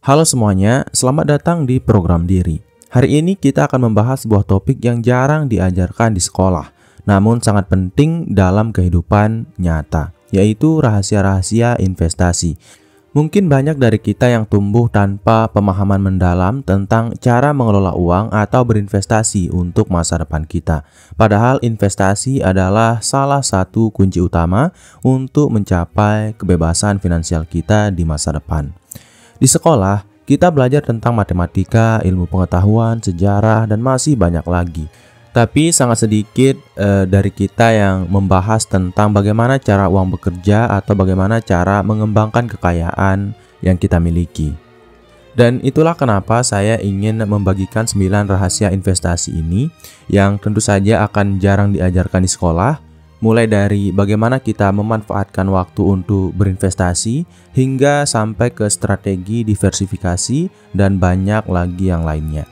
Halo semuanya, selamat datang di program Diri. Hari ini kita akan membahas sebuah topik yang jarang diajarkan di sekolah, namun sangat penting dalam kehidupan nyata, yaitu rahasia-rahasia investasi. Mungkin banyak dari kita yang tumbuh tanpa pemahaman mendalam tentang cara mengelola uang atau berinvestasi untuk masa depan kita. Padahal investasi adalah salah satu kunci utama untuk mencapai kebebasan finansial kita di masa depan. Di sekolah, kita belajar tentang matematika, ilmu pengetahuan, sejarah, dan masih banyak lagi. Tapi sangat sedikit dari kita yang membahas tentang bagaimana cara uang bekerja atau bagaimana cara mengembangkan kekayaan yang kita miliki. Dan itulah kenapa saya ingin membagikan 9 rahasia investasi ini yang tentu saja akan jarang diajarkan di sekolah. Mulai dari bagaimana kita memanfaatkan waktu untuk berinvestasi hingga sampai ke strategi diversifikasi dan banyak lagi yang lainnya.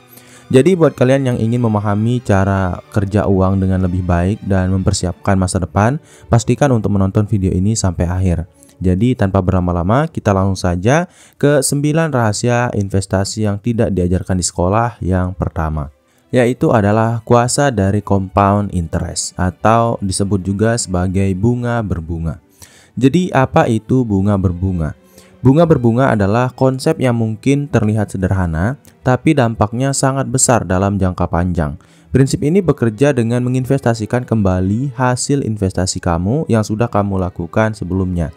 Jadi buat kalian yang ingin memahami cara kerja uang dengan lebih baik dan mempersiapkan masa depan, pastikan untuk menonton video ini sampai akhir. Jadi tanpa berlama-lama, kita langsung saja ke 9 rahasia investasi yang tidak diajarkan di sekolah. Yang pertama, yaitu adalah kuasa dari compound interest atau disebut juga sebagai bunga berbunga. Jadi apa itu bunga berbunga? Bunga berbunga adalah konsep yang mungkin terlihat sederhana, tapi dampaknya sangat besar dalam jangka panjang. Prinsip ini bekerja dengan menginvestasikan kembali hasil investasi kamu yang sudah kamu lakukan sebelumnya.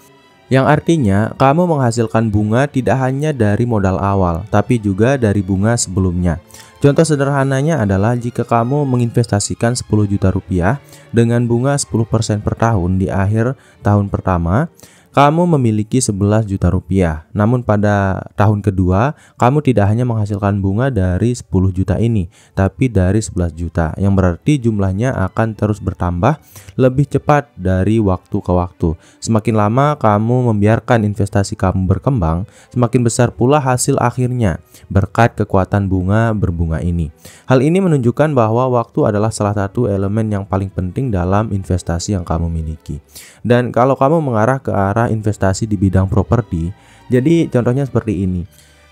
Yang artinya, kamu menghasilkan bunga tidak hanya dari modal awal, tapi juga dari bunga sebelumnya. Contoh sederhananya adalah jika kamu menginvestasikan 10 juta rupiah dengan bunga 10% per tahun di akhir tahun pertama, kamu memiliki 11 juta rupiah. Namun pada tahun kedua, kamu tidak hanya menghasilkan bunga dari 10 juta ini, tapi dari 11 juta, yang berarti jumlahnya akan terus bertambah lebih cepat dari waktu ke waktu. Semakin lama kamu membiarkan investasi kamu berkembang, semakin besar pula hasil akhirnya berkat kekuatan bunga berbunga ini. Hal ini menunjukkan bahwa waktu adalah salah satu elemen yang paling penting dalam investasi yang kamu miliki. Dan kalau kamu mengarah ke arah investasi di bidang properti, jadi contohnya seperti ini.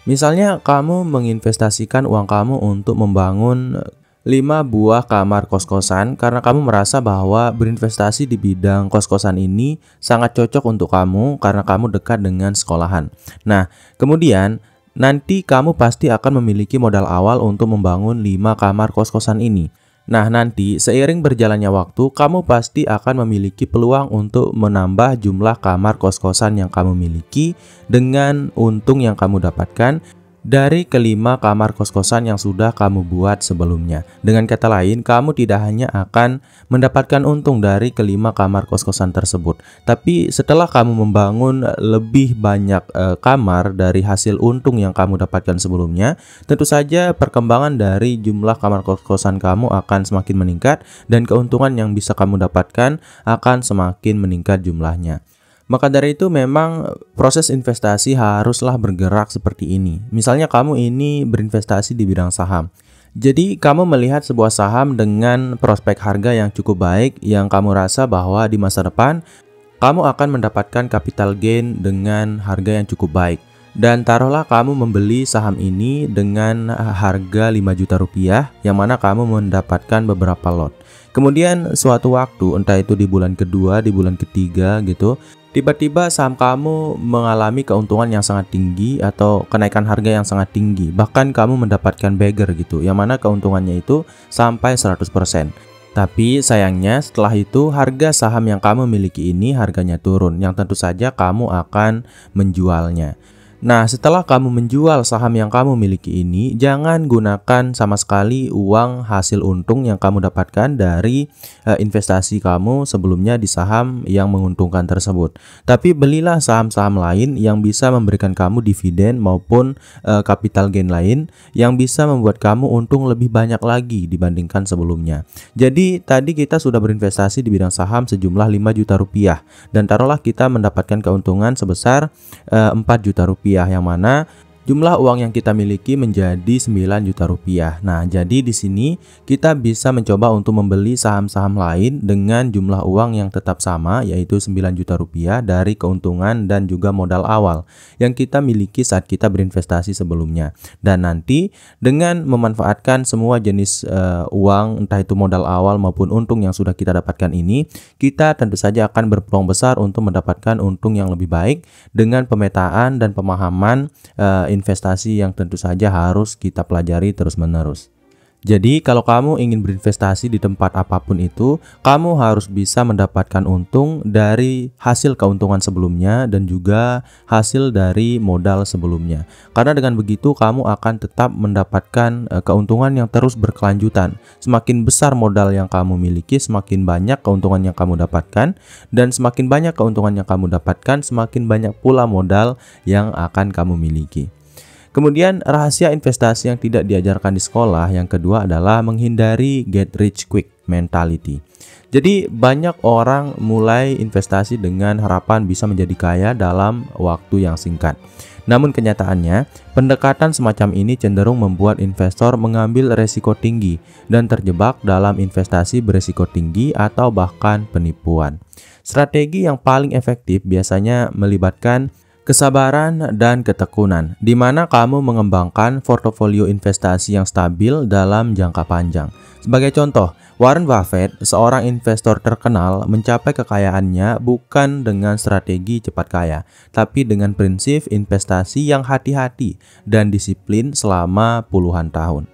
Misalnya kamu menginvestasikan uang kamu untuk membangun 5 buah kamar kos-kosan karena kamu merasa bahwa berinvestasi di bidang kos-kosan ini sangat cocok untuk kamu karena kamu dekat dengan sekolahan. Nah, kemudian nanti kamu pasti akan memiliki modal awal untuk membangun 5 kamar kos-kosan ini. Nah, nanti seiring berjalannya waktu, kamu pasti akan memiliki peluang untuk menambah jumlah kamar kos-kosan yang kamu miliki dengan untung yang kamu dapatkan dari kelima kamar kos-kosan yang sudah kamu buat sebelumnya. Dengan kata lain, kamu tidak hanya akan mendapatkan untung dari kelima kamar kos-kosan tersebut, tapi setelah kamu membangun lebih banyak kamar dari hasil untung yang kamu dapatkan sebelumnya, tentu saja perkembangan dari jumlah kamar kos-kosan kamu akan semakin meningkat dan keuntungan yang bisa kamu dapatkan akan semakin meningkat jumlahnya. Maka dari itu memang proses investasi haruslah bergerak seperti ini. Misalnya kamu ini berinvestasi di bidang saham. Jadi kamu melihat sebuah saham dengan prospek harga yang cukup baik yang kamu rasa bahwa di masa depan kamu akan mendapatkan capital gain dengan harga yang cukup baik. Dan taruhlah kamu membeli saham ini dengan harga 5 juta rupiah yang mana kamu mendapatkan beberapa lot. Kemudian suatu waktu, entah itu di bulan kedua, di bulan ketiga gitu, tiba-tiba saham kamu mengalami keuntungan yang sangat tinggi atau kenaikan harga yang sangat tinggi. Bahkan kamu mendapatkan bagger gitu, yang mana keuntungannya itu sampai 100%. Tapi sayangnya setelah itu harga saham yang kamu miliki ini harganya turun, yang tentu saja kamu akan menjualnya. Nah, setelah kamu menjual saham yang kamu miliki ini, jangan gunakan sama sekali uang hasil untung yang kamu dapatkan dari investasi kamu sebelumnya di saham yang menguntungkan tersebut. Tapi belilah saham-saham lain yang bisa memberikan kamu dividen maupun capital gain lain yang bisa membuat kamu untung lebih banyak lagi dibandingkan sebelumnya. Jadi tadi kita sudah berinvestasi di bidang saham sejumlah 5 juta rupiah dan taruhlah kita mendapatkan keuntungan sebesar 4 juta rupiah, yang mana jumlah uang yang kita miliki menjadi 9 juta rupiah. Nah, jadi di sini kita bisa mencoba untuk membeli saham-saham lain dengan jumlah uang yang tetap sama, yaitu 9 juta rupiah dari keuntungan dan juga modal awal yang kita miliki saat kita berinvestasi sebelumnya. Dan nanti dengan memanfaatkan semua jenis uang, entah itu modal awal maupun untung yang sudah kita dapatkan ini, kita tentu saja akan berpeluang besar untuk mendapatkan untung yang lebih baik dengan pemetaan dan pemahaman investasi yang tentu saja harus kita pelajari terus-menerus. Jadi kalau kamu ingin berinvestasi di tempat apapun itu, kamu harus bisa mendapatkan untung dari hasil keuntungan sebelumnya dan juga hasil dari modal sebelumnya. Karena dengan begitu kamu akan tetap mendapatkan keuntungan yang terus berkelanjutan. Semakin besar modal yang kamu miliki, semakin banyak keuntungan yang kamu dapatkan, dan semakin banyak keuntungan yang kamu dapatkan, semakin banyak pula modal yang akan kamu miliki. Kemudian rahasia investasi yang tidak diajarkan di sekolah yang kedua adalah menghindari get rich quick mentality. Jadi banyak orang mulai investasi dengan harapan bisa menjadi kaya dalam waktu yang singkat. Namun kenyataannya, pendekatan semacam ini cenderung membuat investor mengambil resiko tinggi dan terjebak dalam investasi beresiko tinggi atau bahkan penipuan. Strategi yang paling efektif biasanya melibatkan kesabaran dan ketekunan, di mana kamu mengembangkan portofolio investasi yang stabil dalam jangka panjang. Sebagai contoh, Warren Buffett, seorang investor terkenal, mencapai kekayaannya bukan dengan strategi cepat kaya, tapi dengan prinsip investasi yang hati-hati dan disiplin selama puluhan tahun.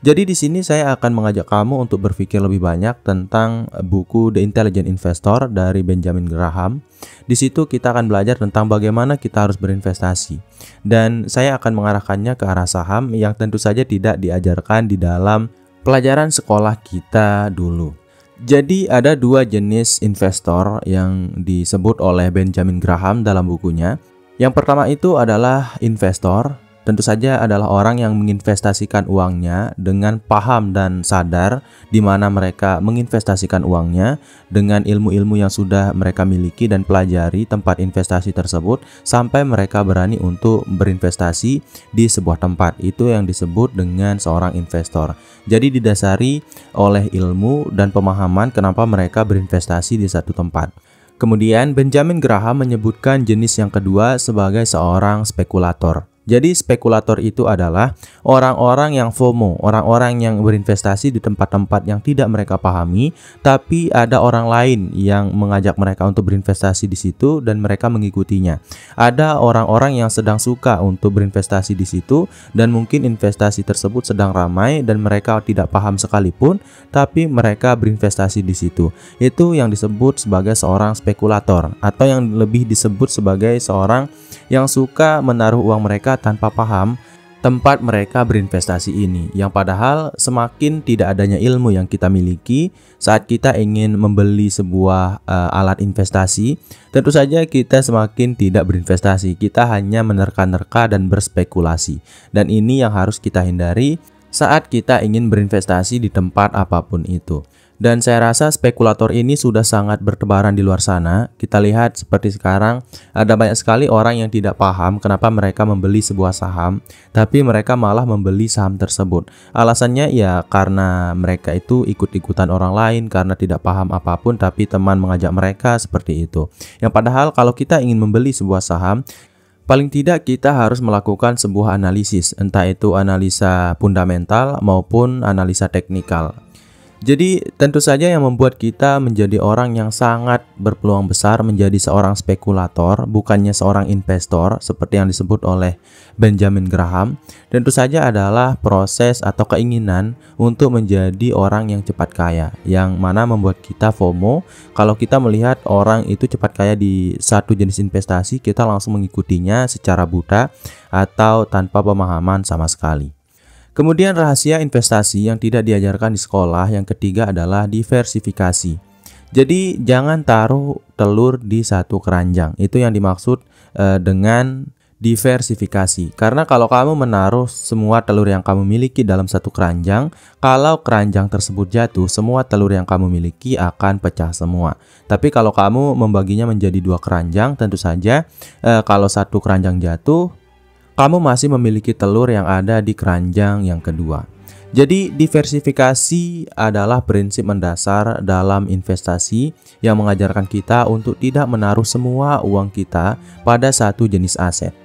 Jadi di sini saya akan mengajak kamu untuk berpikir lebih banyak tentang buku The Intelligent Investor dari Benjamin Graham. Di situ kita akan belajar tentang bagaimana kita harus berinvestasi. Dan saya akan mengarahkannya ke arah saham yang tentu saja tidak diajarkan di dalam pelajaran sekolah kita dulu. Jadi ada dua jenis investor yang disebut oleh Benjamin Graham dalam bukunya. Yang pertama itu adalah investor. Tentu saja adalah orang yang menginvestasikan uangnya dengan paham dan sadar di mana mereka menginvestasikan uangnya dengan ilmu-ilmu yang sudah mereka miliki dan pelajari tempat investasi tersebut sampai mereka berani untuk berinvestasi di sebuah tempat. Itu yang disebut dengan seorang investor. Jadi didasari oleh ilmu dan pemahaman kenapa mereka berinvestasi di satu tempat. Kemudian Benjamin Graham menyebutkan jenis yang kedua sebagai seorang spekulator. Jadi spekulator itu adalah orang-orang yang FOMO, orang-orang yang berinvestasi di tempat-tempat yang tidak mereka pahami, tapi ada orang lain yang mengajak mereka untuk berinvestasi di situ dan mereka mengikutinya. Ada orang-orang yang sedang suka untuk berinvestasi di situ dan mungkin investasi tersebut sedang ramai dan mereka tidak paham sekalipun, tapi mereka berinvestasi di situ. Itu yang disebut sebagai seorang spekulator atau yang lebih disebut sebagai seorang yang suka menaruh uang mereka tanpa paham tempat mereka berinvestasi ini, yang padahal semakin tidak adanya ilmu yang kita miliki saat kita ingin membeli sebuah alat investasi, tentu saja kita semakin tidak berinvestasi, kita hanya menerka-nerka dan berspekulasi. Dan ini yang harus kita hindari saat kita ingin berinvestasi di tempat apapun itu. Dan saya rasa spekulator ini sudah sangat bertebaran di luar sana. Kita lihat seperti sekarang ada banyak sekali orang yang tidak paham kenapa mereka membeli sebuah saham, tapi mereka malah membeli saham tersebut. Alasannya ya karena mereka itu ikut-ikutan orang lain, karena tidak paham apapun tapi teman mengajak mereka seperti itu. Yang padahal kalau kita ingin membeli sebuah saham, paling tidak kita harus melakukan sebuah analisis, entah itu analisa fundamental maupun analisa teknikal. Jadi tentu saja yang membuat kita menjadi orang yang sangat berpeluang besar menjadi seorang spekulator, bukannya seorang investor seperti yang disebut oleh Benjamin Graham, tentu saja adalah proses atau keinginan untuk menjadi orang yang cepat kaya, yang mana membuat kita FOMO. Kalau kita melihat orang itu cepat kaya di satu jenis investasi, kita langsung mengikutinya secara buta atau tanpa pemahaman sama sekali. Kemudian rahasia investasi yang tidak diajarkan di sekolah yang ketiga adalah diversifikasi. Jadi jangan taruh telur di satu keranjang. Itu yang dimaksud dengan diversifikasi. Karena kalau kamu menaruh semua telur yang kamu miliki dalam satu keranjang, kalau keranjang tersebut jatuh, semua telur yang kamu miliki akan pecah semua. Tapi kalau kamu membaginya menjadi dua keranjang, tentu saja kalau satu keranjang jatuh, kamu masih memiliki telur yang ada di keranjang yang kedua. Jadi diversifikasi adalah prinsip mendasar dalam investasi yang mengajarkan kita untuk tidak menaruh semua uang kita pada satu jenis aset.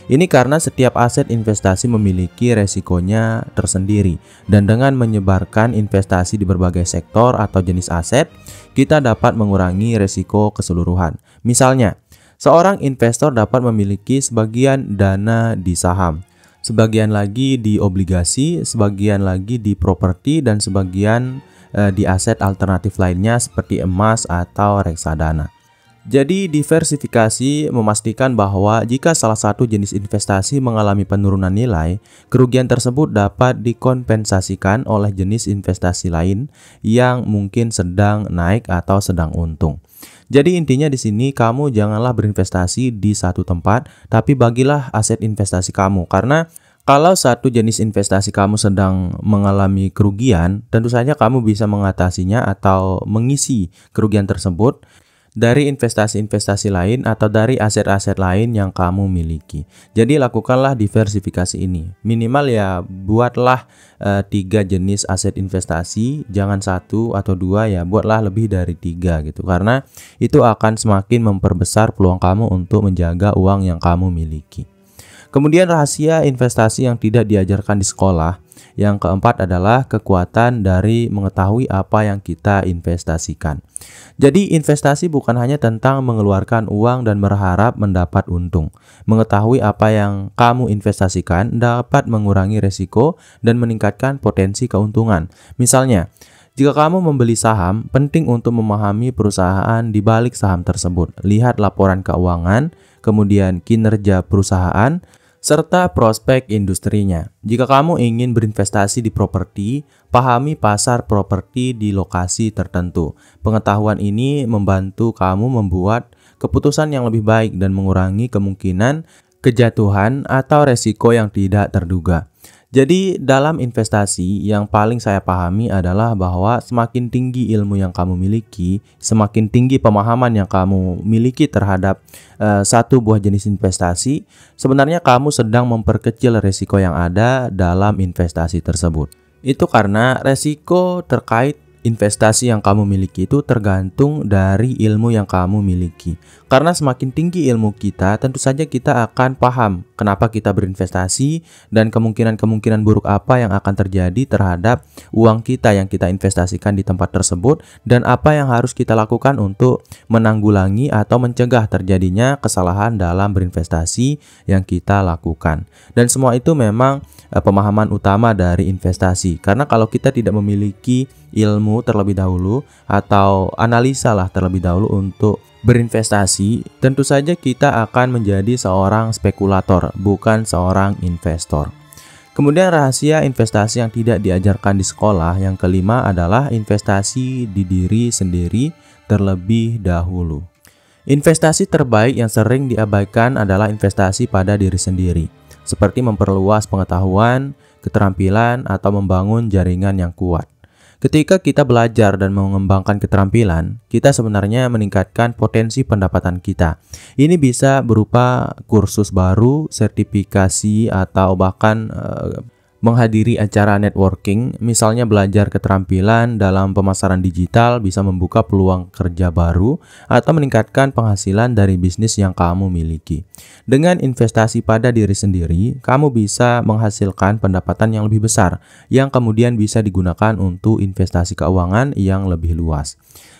Ini karena setiap aset investasi memiliki resikonya tersendiri, dan dengan menyebarkan investasi di berbagai sektor atau jenis aset, kita dapat mengurangi resiko keseluruhan. Misalnya, seorang investor dapat memiliki sebagian dana di saham, sebagian lagi di obligasi, sebagian lagi di properti, dan sebagian di aset alternatif lainnya seperti emas atau reksadana. Jadi diversifikasi memastikan bahwa jika salah satu jenis investasi mengalami penurunan nilai, kerugian tersebut dapat dikompensasikan oleh jenis investasi lain yang mungkin sedang naik atau sedang untung. Jadi intinya di sini kamu janganlah berinvestasi di satu tempat, tapi bagilah aset investasi kamu, karena kalau satu jenis investasi kamu sedang mengalami kerugian, tentu saja kamu bisa mengatasinya atau mengisi kerugian tersebut dari investasi-investasi lain atau dari aset-aset lain yang kamu miliki. Jadi lakukanlah diversifikasi ini. Minimal ya buatlah 3 jenis aset investasi, jangan 1 atau 2 ya, buatlah lebih dari 3 gitu. Karena itu akan semakin memperbesar peluang kamu untuk menjaga uang yang kamu miliki. Kemudian rahasia investasi yang tidak diajarkan di sekolah. Yang keempat adalah kekuatan dari mengetahui apa yang kita investasikan. Jadi investasi bukan hanya tentang mengeluarkan uang dan berharap mendapat untung. Mengetahui apa yang kamu investasikan dapat mengurangi resiko dan meningkatkan potensi keuntungan. Misalnya, jika kamu membeli saham, penting untuk memahami perusahaan di balik saham tersebut. Lihat laporan keuangan, kemudian kinerja perusahaan, serta prospek industrinya. Jika kamu ingin berinvestasi di properti, pahami pasar properti di lokasi tertentu. Pengetahuan ini membantu kamu membuat keputusan yang lebih baik dan mengurangi kemungkinan kejatuhan atau resiko yang tidak terduga. Jadi dalam investasi yang paling saya pahami adalah bahwa semakin tinggi ilmu yang kamu miliki, semakin tinggi pemahaman yang kamu miliki terhadap satu buah jenis investasi, sebenarnya kamu sedang memperkecil resiko yang ada dalam investasi tersebut. Itu karena resiko terkait investasi yang kamu miliki itu tergantung dari ilmu yang kamu miliki. Karena semakin tinggi ilmu kita, tentu saja kita akan paham kenapa kita berinvestasi dan kemungkinan-kemungkinan buruk apa yang akan terjadi terhadap uang kita yang kita investasikan di tempat tersebut, dan apa yang harus kita lakukan untuk menanggulangi atau mencegah terjadinya kesalahan dalam berinvestasi yang kita lakukan. Dan semua itu memang pemahaman utama dari investasi. Karena kalau kita tidak memiliki ilmu terlebih dahulu atau analisa lah terlebih dahulu untuk berinvestasi, tentu saja kita akan menjadi seorang spekulator, bukan seorang investor. Kemudian rahasia investasi yang tidak diajarkan di sekolah yang kelima adalah investasi di diri sendiri terlebih dahulu. Investasi terbaik yang sering diabaikan adalah investasi pada diri sendiri, seperti memperluas pengetahuan, keterampilan, atau membangun jaringan yang kuat. Ketika kita belajar dan mengembangkan keterampilan, kita sebenarnya meningkatkan potensi pendapatan kita. Ini bisa berupa kursus baru, sertifikasi, atau bahkan menghadiri acara networking. Misalnya belajar keterampilan dalam pemasaran digital bisa membuka peluang kerja baru atau meningkatkan penghasilan dari bisnis yang kamu miliki. Dengan investasi pada diri sendiri, kamu bisa menghasilkan pendapatan yang lebih besar yang kemudian bisa digunakan untuk investasi keuangan yang lebih luas.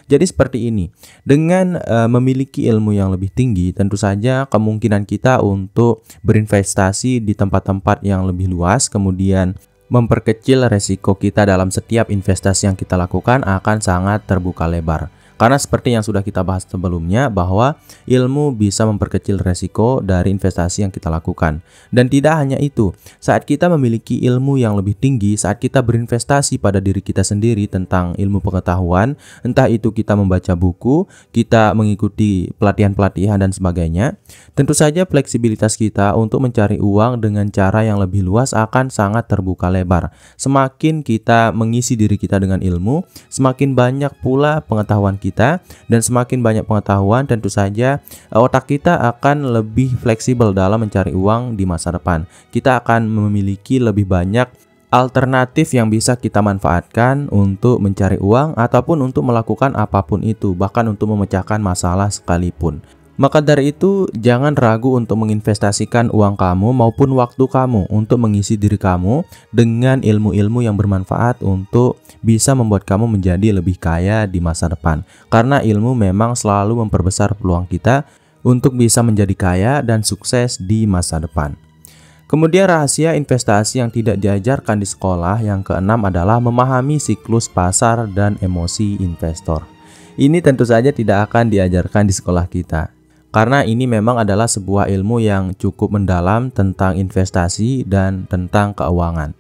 Jadi seperti ini, dengan memiliki ilmu yang lebih tinggi, tentu saja kemungkinan kita untuk berinvestasi di tempat-tempat yang lebih luas, kemudian memperkecil resiko kita dalam setiap investasi yang kita lakukan akan sangat terbuka lebar. Karena seperti yang sudah kita bahas sebelumnya, bahwa ilmu bisa memperkecil resiko dari investasi yang kita lakukan. Dan tidak hanya itu, saat kita memiliki ilmu yang lebih tinggi, saat kita berinvestasi pada diri kita sendiri tentang ilmu pengetahuan, entah itu kita membaca buku, kita mengikuti pelatihan-pelatihan dan sebagainya, tentu saja fleksibilitas kita untuk mencari uang dengan cara yang lebih luas akan sangat terbuka lebar. Semakin kita mengisi diri kita dengan ilmu, semakin banyak pula pengetahuan kita kita dan semakin banyak pengetahuan, tentu saja otak kita akan lebih fleksibel dalam mencari uang di masa depan. Kita akan memiliki lebih banyak alternatif yang bisa kita manfaatkan untuk mencari uang ataupun untuk melakukan apapun itu, bahkan untuk memecahkan masalah sekalipun. Maka dari itu, jangan ragu untuk menginvestasikan uang kamu maupun waktu kamu untuk mengisi diri kamu dengan ilmu-ilmu yang bermanfaat untuk bisa membuat kamu menjadi lebih kaya di masa depan. Karena ilmu memang selalu memperbesar peluang kita untuk bisa menjadi kaya dan sukses di masa depan. Kemudian rahasia investasi yang tidak diajarkan di sekolah yang keenam adalah memahami siklus pasar dan emosi investor. Ini tentu saja tidak akan diajarkan di sekolah kita. Karena ini memang adalah sebuah ilmu yang cukup mendalam tentang investasi dan tentang keuangan.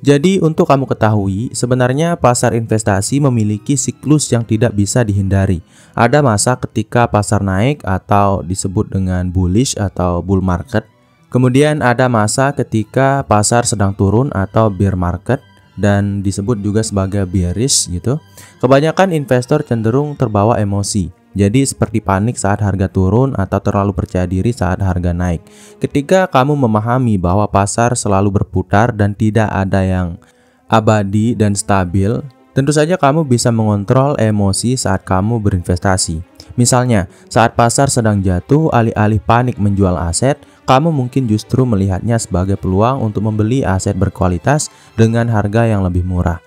Jadi untuk kamu ketahui, sebenarnya pasar investasi memiliki siklus yang tidak bisa dihindari. Ada masa ketika pasar naik atau disebut dengan bullish atau bull market. Kemudian ada masa ketika pasar sedang turun atau bear market dan disebut juga sebagai bearish gitu. Kebanyakan investor cenderung terbawa emosi. Jadi seperti panik saat harga turun atau terlalu percaya diri saat harga naik. Ketika kamu memahami bahwa pasar selalu berputar dan tidak ada yang abadi dan stabil, tentu saja kamu bisa mengontrol emosi saat kamu berinvestasi. Misalnya, saat pasar sedang jatuh, alih-alih panik menjual aset, kamu mungkin justru melihatnya sebagai peluang untuk membeli aset berkualitas dengan harga yang lebih murah.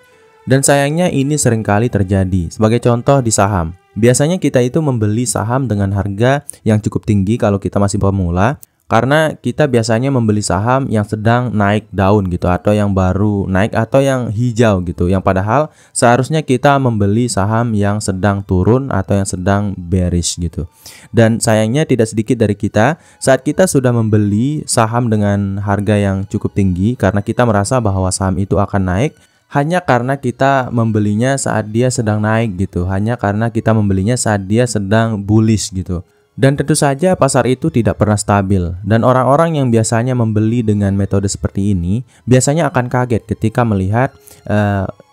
Dan sayangnya ini seringkali terjadi. Sebagai contoh di saham. Biasanya kita itu membeli saham dengan harga yang cukup tinggi kalau kita masih pemula, karena kita biasanya membeli saham yang sedang naik daun gitu, atau yang baru naik atau yang hijau gitu, yang padahal seharusnya kita membeli saham yang sedang turun atau yang sedang bearish gitu. Dan sayangnya tidak sedikit dari kita saat kita sudah membeli saham dengan harga yang cukup tinggi karena kita merasa bahwa saham itu akan naik, hanya karena kita membelinya saat dia sedang naik gitu, hanya karena kita membelinya saat dia sedang bullish gitu. Dan tentu saja pasar itu tidak pernah stabil, dan orang-orang yang biasanya membeli dengan metode seperti ini biasanya akan kaget ketika melihat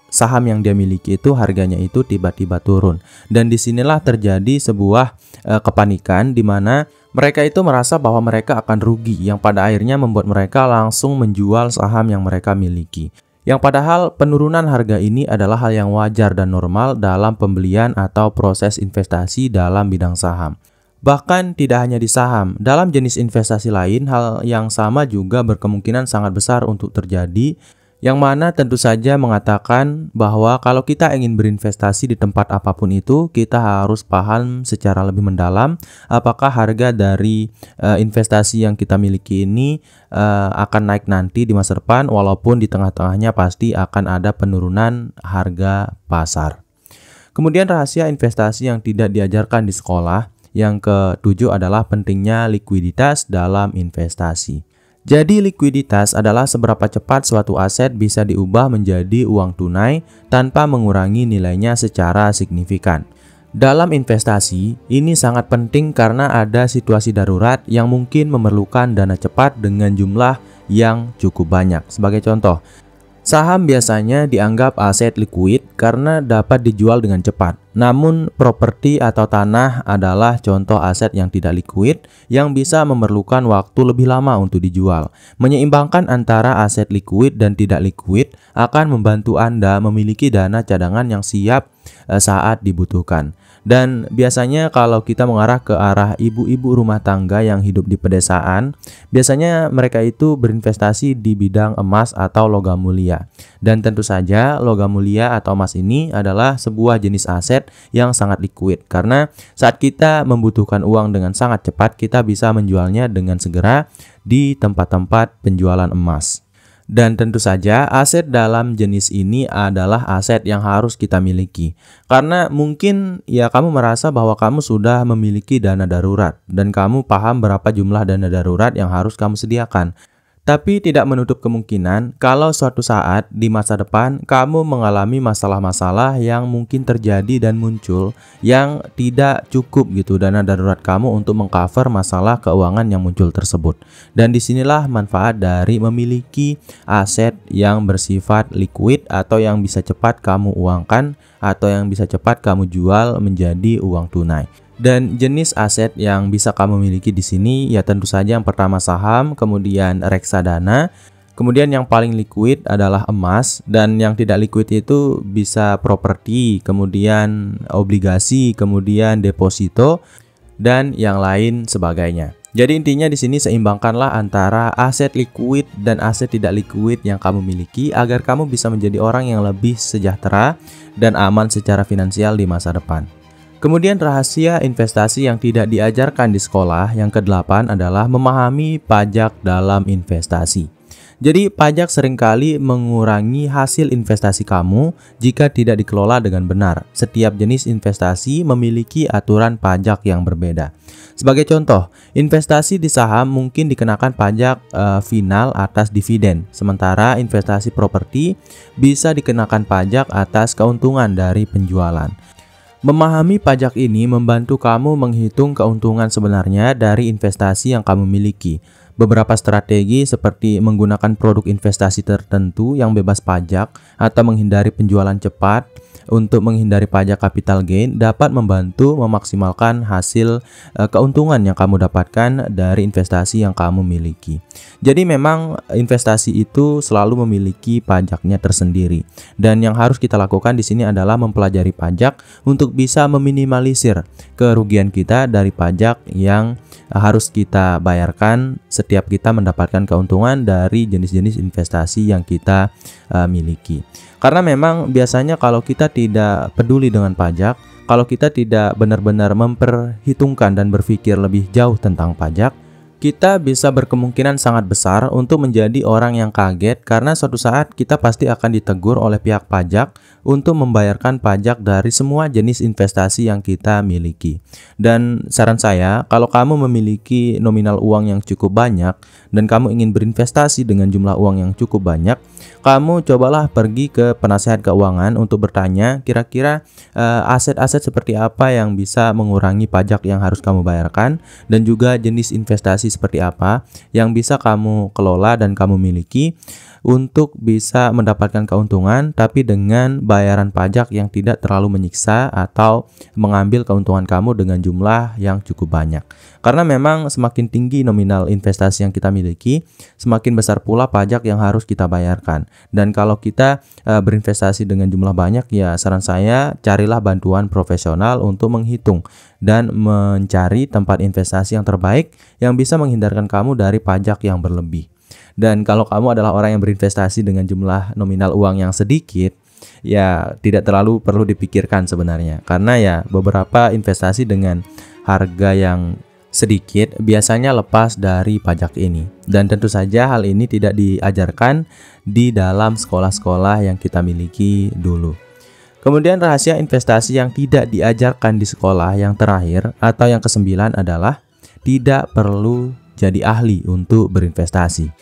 saham yang dia miliki itu harganya itu tiba-tiba turun. Dan disinilah terjadi sebuah kepanikan di mana mereka itu merasa bahwa mereka akan rugi, yang pada akhirnya membuat mereka langsung menjual saham yang mereka miliki. Yang padahal penurunan harga ini adalah hal yang wajar dan normal dalam pembelian atau proses investasi dalam bidang saham. Bahkan tidak hanya di saham, dalam jenis investasi lain hal yang sama juga berkemungkinan sangat besar untuk terjadi, yang mana tentu saja mengatakan bahwa kalau kita ingin berinvestasi di tempat apapun itu, kita harus paham secara lebih mendalam apakah harga dari investasi yang kita miliki ini akan naik nanti di masa depan, walaupun di tengah-tengahnya pasti akan ada penurunan harga pasar. Kemudian rahasia investasi yang tidak diajarkan di sekolah yang ketujuh adalah pentingnya likuiditas dalam investasi. Jadi likuiditas adalah seberapa cepat suatu aset bisa diubah menjadi uang tunai tanpa mengurangi nilainya secara signifikan. Dalam investasi, ini sangat penting karena ada situasi darurat yang mungkin memerlukan dana cepat dengan jumlah yang cukup banyak. Sebagai contoh, saham biasanya dianggap aset likuid karena dapat dijual dengan cepat. Namun, properti atau tanah adalah contoh aset yang tidak likuid yang bisa memerlukan waktu lebih lama untuk dijual. Menyeimbangkan antara aset likuid dan tidak likuid akan membantu Anda memiliki dana cadangan yang siap saat dibutuhkan. Dan biasanya kalau kita mengarah ke arah ibu-ibu rumah tangga yang hidup di pedesaan, biasanya mereka itu berinvestasi di bidang emas atau logam mulia. Dan tentu saja logam mulia atau emas ini adalah sebuah jenis aset yang sangat likuid, karena saat kita membutuhkan uang dengan sangat cepat, kita bisa menjualnya dengan segera di tempat-tempat penjualan emas. Dan tentu saja aset dalam jenis ini adalah aset yang harus kita miliki. Karena mungkin ya kamu merasa bahwa kamu sudah memiliki dana darurat dan kamu paham berapa jumlah dana darurat yang harus kamu sediakan. Tapi tidak menutup kemungkinan kalau suatu saat di masa depan kamu mengalami masalah-masalah yang mungkin terjadi dan muncul yang tidak cukup gitu dana darurat kamu untuk mengcover masalah keuangan yang muncul tersebut. Dan disinilah manfaat dari memiliki aset yang bersifat liquid atau yang bisa cepat kamu uangkan atau yang bisa cepat kamu jual menjadi uang tunai. Dan jenis aset yang bisa kamu miliki di sini ya tentu saja yang pertama saham, kemudian reksadana, kemudian yang paling liquid adalah emas, dan yang tidak liquid itu bisa properti, kemudian obligasi, kemudian deposito, dan yang lain sebagainya. Jadi intinya di sini seimbangkanlah antara aset liquid dan aset tidak liquid yang kamu miliki agar kamu bisa menjadi orang yang lebih sejahtera dan aman secara finansial di masa depan. Kemudian rahasia investasi yang tidak diajarkan di sekolah yang ke-8 adalah memahami pajak dalam investasi. Jadi pajak seringkali mengurangi hasil investasi kamu jika tidak dikelola dengan benar. Setiap jenis investasi memiliki aturan pajak yang berbeda. Sebagai contoh, investasi di saham mungkin dikenakan pajak final atas dividen, sementara investasi properti bisa dikenakan pajak atas keuntungan dari penjualan. Memahami pajak ini membantu kamu menghitung keuntungan sebenarnya dari investasi yang kamu miliki. Beberapa strategi seperti menggunakan produk investasi tertentu yang bebas pajak atau menghindari penjualan cepat untuk menghindari pajak capital gain dapat membantu memaksimalkan hasil keuntungan yang kamu dapatkan dari investasi yang kamu miliki. Jadi memang investasi itu selalu memiliki pajaknya tersendiri, dan yang harus kita lakukan di sini adalah mempelajari pajak untuk bisa meminimalisir kerugian kita dari pajak yang harus kita bayarkan setiap kita mendapatkan keuntungan dari jenis-jenis investasi yang kita miliki. Karena memang biasanya kalau kita tidak peduli dengan pajak, kalau kita tidak benar-benar memperhitungkan dan berpikir lebih jauh tentang pajak, kita bisa berkemungkinan sangat besar untuk menjadi orang yang kaget karena suatu saat kita pasti akan ditegur oleh pihak pajak untuk membayarkan pajak dari semua jenis investasi yang kita miliki. Dan saran saya, kalau kamu memiliki nominal uang yang cukup banyak dan kamu ingin berinvestasi dengan jumlah uang yang cukup banyak, kamu cobalah pergi ke penasehat keuangan untuk bertanya kira-kira aset-aset seperti apa yang bisa mengurangi pajak yang harus kamu bayarkan, dan juga jenis investasi seperti apa yang bisa kamu kelola dan kamu miliki untuk bisa mendapatkan keuntungan tapi dengan bayaran pajak yang tidak terlalu menyiksa atau mengambil keuntungan kamu dengan jumlah yang cukup banyak. Karena memang semakin tinggi nominal investasi yang kita miliki, semakin besar pula pajak yang harus kita bayarkan. Dan kalau kita berinvestasi dengan jumlah banyak, ya saran saya carilah bantuan profesional untuk menghitung dan mencari tempat investasi yang terbaik yang bisa menghindarkan kamu dari pajak yang berlebih. Dan kalau kamu adalah orang yang berinvestasi dengan jumlah nominal uang yang sedikit, ya tidak terlalu perlu dipikirkan sebenarnya. Karena ya beberapa investasi dengan harga yang sedikit biasanya lepas dari pajak ini. Dan tentu saja hal ini tidak diajarkan di dalam sekolah-sekolah yang kita miliki dulu. Kemudian rahasia investasi yang tidak diajarkan di sekolah yang terakhir atau yang ke-9 adalah tidak perlu jadi ahli untuk berinvestasi.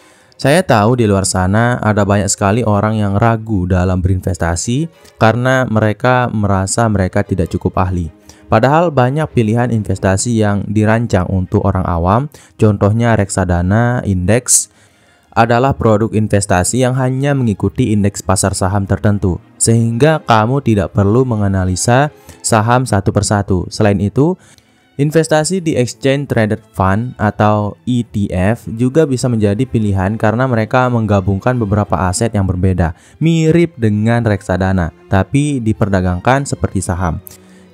Saya tahu di luar sana ada banyak sekali orang yang ragu dalam berinvestasi karena mereka merasa mereka tidak cukup ahli. Padahal banyak pilihan investasi yang dirancang untuk orang awam, contohnya reksadana, indeks, adalah produk investasi yang hanya mengikuti indeks pasar saham tertentu, sehingga kamu tidak perlu menganalisa saham satu persatu. Selain itu, investasi di Exchange Traded Fund atau ETF juga bisa menjadi pilihan karena mereka menggabungkan beberapa aset yang berbeda, mirip dengan reksadana, tapi diperdagangkan seperti saham.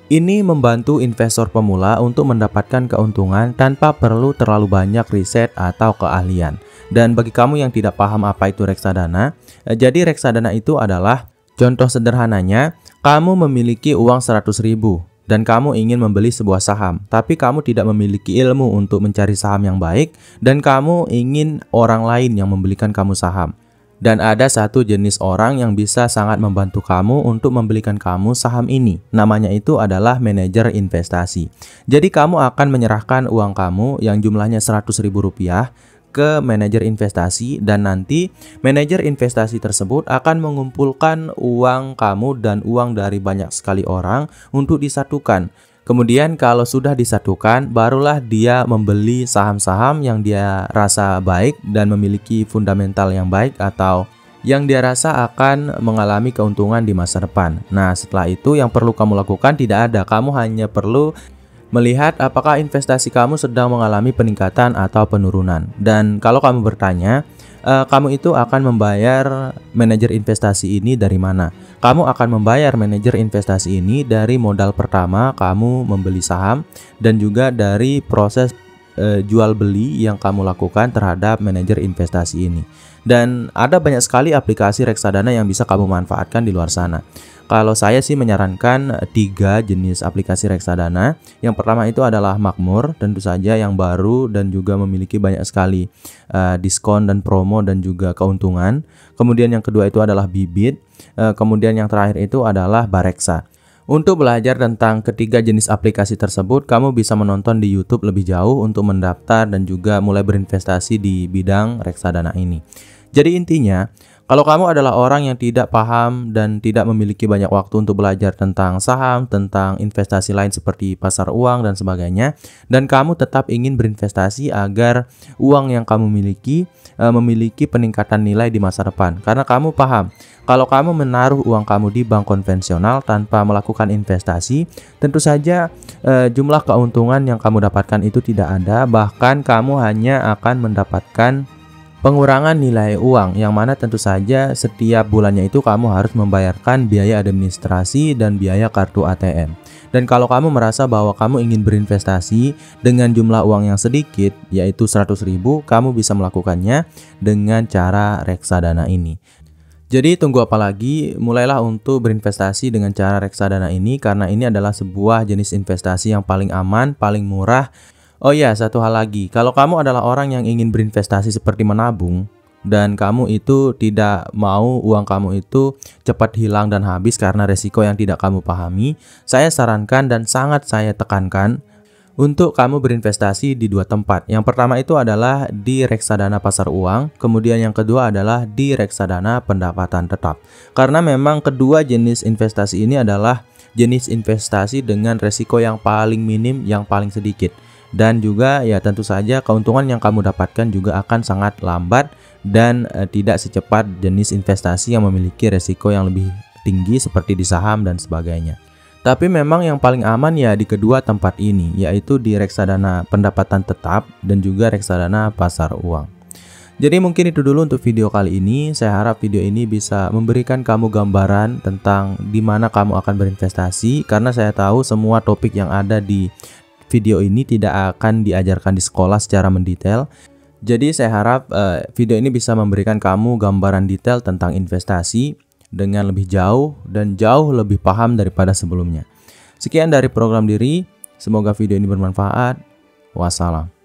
Ini membantu investor pemula untuk mendapatkan keuntungan tanpa perlu terlalu banyak riset atau keahlian. Dan bagi kamu yang tidak paham apa itu reksadana, jadi reksadana itu adalah contoh sederhananya, kamu memiliki uang 100.000 dan kamu ingin membeli sebuah saham, tapi kamu tidak memiliki ilmu untuk mencari saham yang baik dan kamu ingin orang lain yang membelikan kamu saham. Dan ada satu jenis orang yang bisa sangat membantu kamu untuk membelikan kamu saham ini. Namanya itu adalah manajer investasi. Jadi kamu akan menyerahkan uang kamu yang jumlahnya 100.000 rupiah ke manajer investasi, dan nanti manajer investasi tersebut akan mengumpulkan uang kamu dan uang dari banyak sekali orang untuk disatukan. Kemudian kalau sudah disatukan, barulah dia membeli saham-saham yang dia rasa baik dan memiliki fundamental yang baik atau yang dia rasa akan mengalami keuntungan di masa depan. Nah, setelah itu yang perlu kamu lakukan tidak ada. Kamu hanya perlu melihat apakah investasi kamu sedang mengalami peningkatan atau penurunan. Dan kalau kamu bertanya, kamu itu akan membayar manajer investasi ini dari mana? Kamu akan membayar manajer investasi ini dari modal pertama kamu membeli saham dan juga dari proses jual beli yang kamu lakukan terhadap manajer investasi ini. Dan ada banyak sekali aplikasi reksadana yang bisa kamu manfaatkan di luar sana. Kalau saya sih menyarankan 3 jenis aplikasi reksadana. Yang pertama itu adalah Makmur, tentu saja yang baru dan juga memiliki banyak sekali diskon dan promo dan juga keuntungan. Kemudian yang kedua itu adalah Bibit. Kemudian yang terakhir itu adalah Bareksa. Untuk belajar tentang ketiga jenis aplikasi tersebut, kamu bisa menonton di YouTube lebih jauh untuk mendaftar dan juga mulai berinvestasi di bidang reksadana ini. Jadi intinya, kalau kamu adalah orang yang tidak paham dan tidak memiliki banyak waktu untuk belajar tentang saham, tentang investasi lain seperti pasar uang dan sebagainya, dan kamu tetap ingin berinvestasi agar uang yang kamu miliki memiliki peningkatan nilai di masa depan. Karena kamu paham, kalau kamu menaruh uang kamu di bank konvensional tanpa melakukan investasi, tentu saja jumlah keuntungan yang kamu dapatkan itu tidak ada, bahkan kamu hanya akan mendapatkan pengurangan nilai uang, yang mana tentu saja setiap bulannya itu kamu harus membayarkan biaya administrasi dan biaya kartu ATM. Dan kalau kamu merasa bahwa kamu ingin berinvestasi dengan jumlah uang yang sedikit, yaitu 100.000, kamu bisa melakukannya dengan cara reksadana ini. Jadi tunggu apa lagi, mulailah untuk berinvestasi dengan cara reksadana ini, karena ini adalah sebuah jenis investasi yang paling aman, paling murah. Oh ya, satu hal lagi, kalau kamu adalah orang yang ingin berinvestasi seperti menabung dan kamu itu tidak mau uang kamu itu cepat hilang dan habis karena resiko yang tidak kamu pahami, saya sarankan dan sangat saya tekankan untuk kamu berinvestasi di 2 tempat. Yang pertama itu adalah di reksadana pasar uang, kemudian yang kedua adalah di reksadana pendapatan tetap. Karena memang kedua jenis investasi ini adalah jenis investasi dengan resiko yang paling minim, yang paling sedikit. Dan juga ya tentu saja keuntungan yang kamu dapatkan juga akan sangat lambat dan tidak secepat jenis investasi yang memiliki resiko yang lebih tinggi seperti di saham dan sebagainya. Tapi memang yang paling aman ya di kedua tempat ini, yaitu di reksadana pendapatan tetap dan juga reksadana pasar uang. Jadi mungkin itu dulu untuk video kali ini. Saya harap video ini bisa memberikan kamu gambaran tentang di mana kamu akan berinvestasi, karena saya tahu semua topik yang ada di video ini tidak akan diajarkan di sekolah secara mendetail. Jadi saya harap video ini bisa memberikan kamu gambaran detail tentang investasi dengan lebih jauh dan jauh lebih paham daripada sebelumnya. Sekian dari program Diri, semoga video ini bermanfaat. Wassalam.